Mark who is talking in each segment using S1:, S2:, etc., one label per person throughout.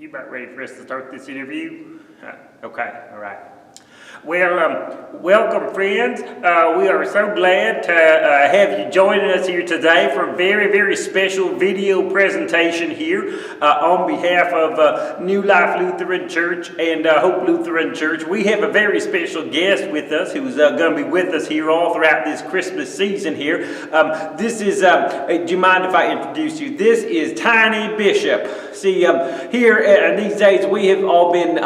S1: You about ready for us to start this interview? Okay, all right. Well, welcome friends. We are so glad to have you joining us here today for a very, very special video presentation here on behalf of New Life Lutheran Church and Hope Lutheran Church. We have a very special guest with us who's going to be with us here all throughout this Christmas season here. This is, do you mind if I introduce you? This is Tiny Bishop. See, here these days we have all been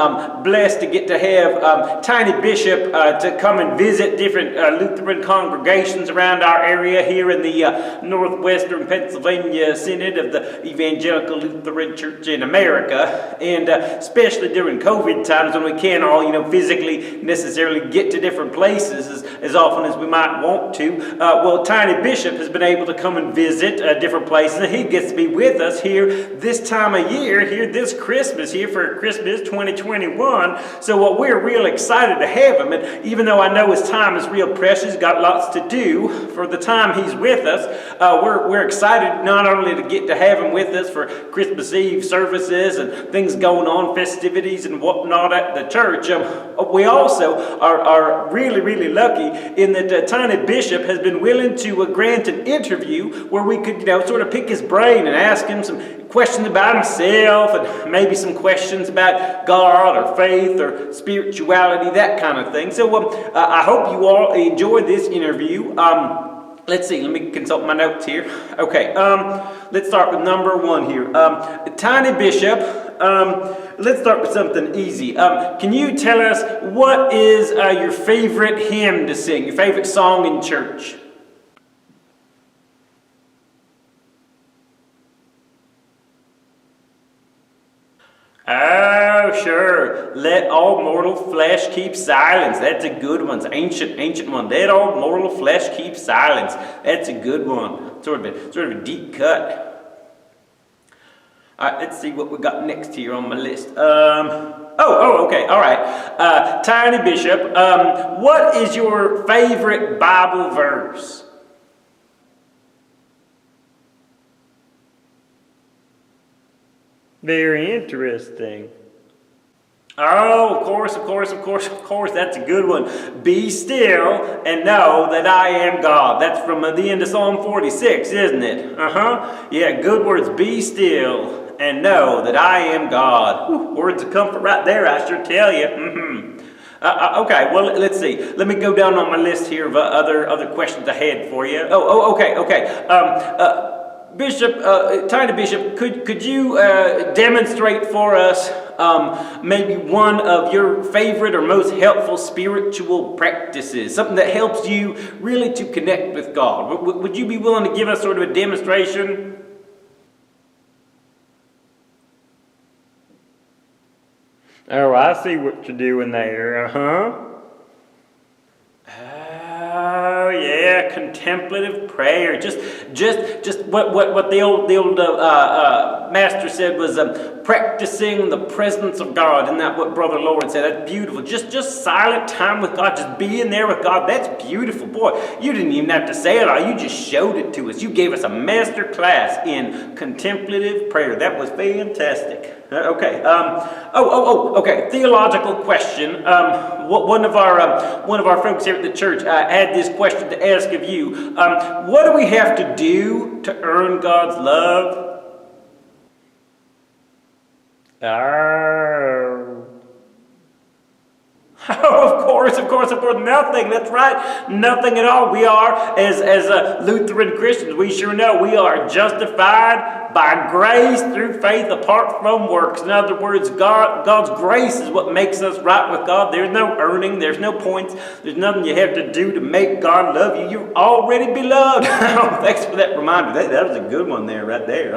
S1: blessed to get to have Tiny Bishop to come and visit different Lutheran congregations around our area here in the Northwestern Pennsylvania Synod of the Evangelical Lutheran Church in America, and especially during COVID times when we can't all, physically necessarily get to different places as often as we might want to. Well, Tiny Bishop has been able to come and visit different places, and he gets to be with us here this time of year, here this Christmas, here for Christmas 2021. So what we're real excited to have him, and even though I know his time is real precious, got lots to do for the time he's with us, we're excited not only to get to have him with us for Christmas Eve services and things going on, festivities and whatnot at the church. We also are really, really lucky in that Tiny Bishop has been willing to grant an interview where we could, sort of pick his brain and ask him some questions about himself and maybe some questions about God or faith or spirituality, that kind of thing. So I hope you all enjoy this interview. Let's see, let me consult my notes here. Okay, let's start with number one here. Tiny Bishop, let's start with something easy. Can you tell us what is your favorite hymn to sing, your favorite song in church? Oh, sure. Let all mortal flesh keep silence. That's a good one. It's an ancient one. Let all mortal flesh keep silence. That's a good one. Sort of a deep cut. All right, let's see what we got next here on my list. Okay, all right. Tiny Bishop, what is your favorite Bible verse? Very interesting. Oh, of course, that's a good one. Be still and know that I am God. That's from the end of Psalm 46, isn't it? Yeah, good words. Be still and know that I am God. Whew, words of comfort right there, I sure tell you. Okay, well, let's see. Let me go down on my list here of other questions I had for you. Okay. Bishop, Tiny Bishop, could you demonstrate for us maybe one of your favorite or most helpful spiritual practices, something that helps you really to connect with God? Would you be willing to give us sort of a demonstration? Oh, I see what you're doing there. Oh yeah, contemplative prayer. Just what the old master said was practicing the presence of God. Isn't that what Brother Lord said? That's beautiful. Just silent time with God, just being there with God. That's beautiful, boy. You didn't even have to say it all. You just showed it to us. You gave us a master class in contemplative prayer. That was fantastic. Okay. Okay. Theological question. One of our folks here at the church had this question to ask of you. What do we have to do to earn God's love? Of course, nothing. That's right, nothing at all. We are, as Lutheran Christians, we sure know we are justified by grace through faith apart from works. In other words, God's grace is what makes us right with God. There's no earning, there's no points, there's nothing you have to do to make God love you. You're already beloved. Thanks for that reminder. That was a good one there, right there.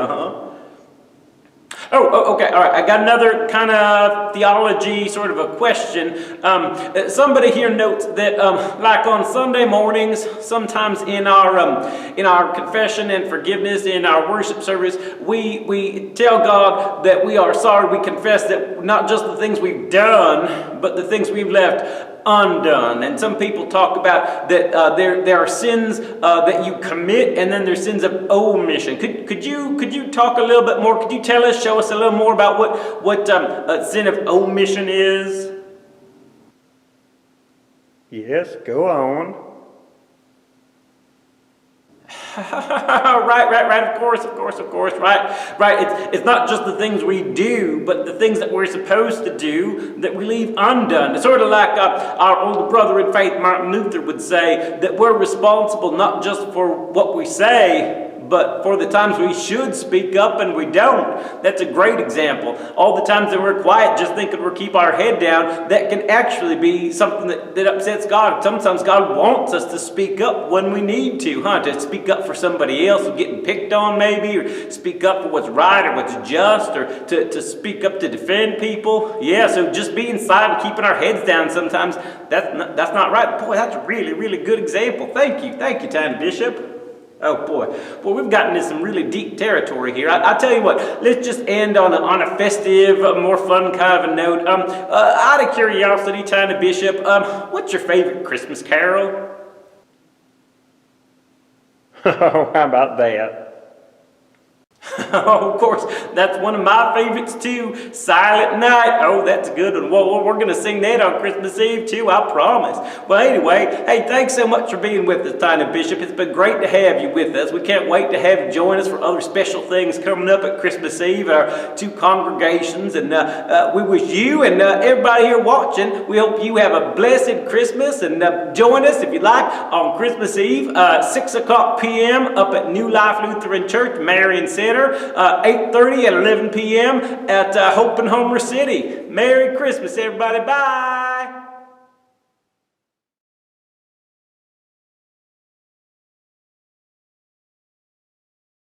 S1: Okay, all right. I got another kind of theology sort of a question. Somebody here notes that, like on Sunday mornings, sometimes in our confession and forgiveness in our worship service, we tell God that we are sorry. We confess that not just the things we've done, but the things we've left undone. And some people talk about that there are sins that you commit, and then there's sins of omission. Could you talk a little bit more? Could you show us a little more about what sin of omission is?
S2: Yes, go on.
S1: Right, of course, right. It's not just the things we do, but the things that we're supposed to do that we leave undone. It's sort of like our older brother in faith, Martin Luther, would say that we're responsible not just for what we say, but for the times we should speak up and we don't. That's a great example. All the times that we're quiet, just thinking we're keep our head down, that can actually be something that upsets God. Sometimes God wants us to speak up when we need to speak up for somebody else who's getting picked on maybe, or speak up for what's right or what's just, or to speak up to defend people. Yeah, so just being silent, keeping our heads down sometimes, that's not right. Boy, that's a really, really good example. Thank you, Tiny Bishop. Oh boy, we've gotten into some really deep territory here. I tell you what, let's just end on a festive, more fun kind of a note. Out of curiosity, Tiny Bishop, what's your favorite Christmas carol?
S2: Oh, how about that?
S1: Oh, of course, that's one of my favorites too. Silent Night. Oh, that's a good one. Well, we're going to sing that on Christmas Eve too, I promise. Well, anyway, hey, thanks so much for being with us, Tiny Bishop. It's been great to have you with us. We can't wait to have you join us for other special things coming up at Christmas Eve, our two congregations. And we wish you and everybody here watching, we hope you have a blessed Christmas. And join us, if you like, on Christmas Eve, 6 o'clock p.m. up at New Life Lutheran Church, Marion Center. 8:30 and 11 p.m. at Hope and Homer City. Merry Christmas, everybody. Bye.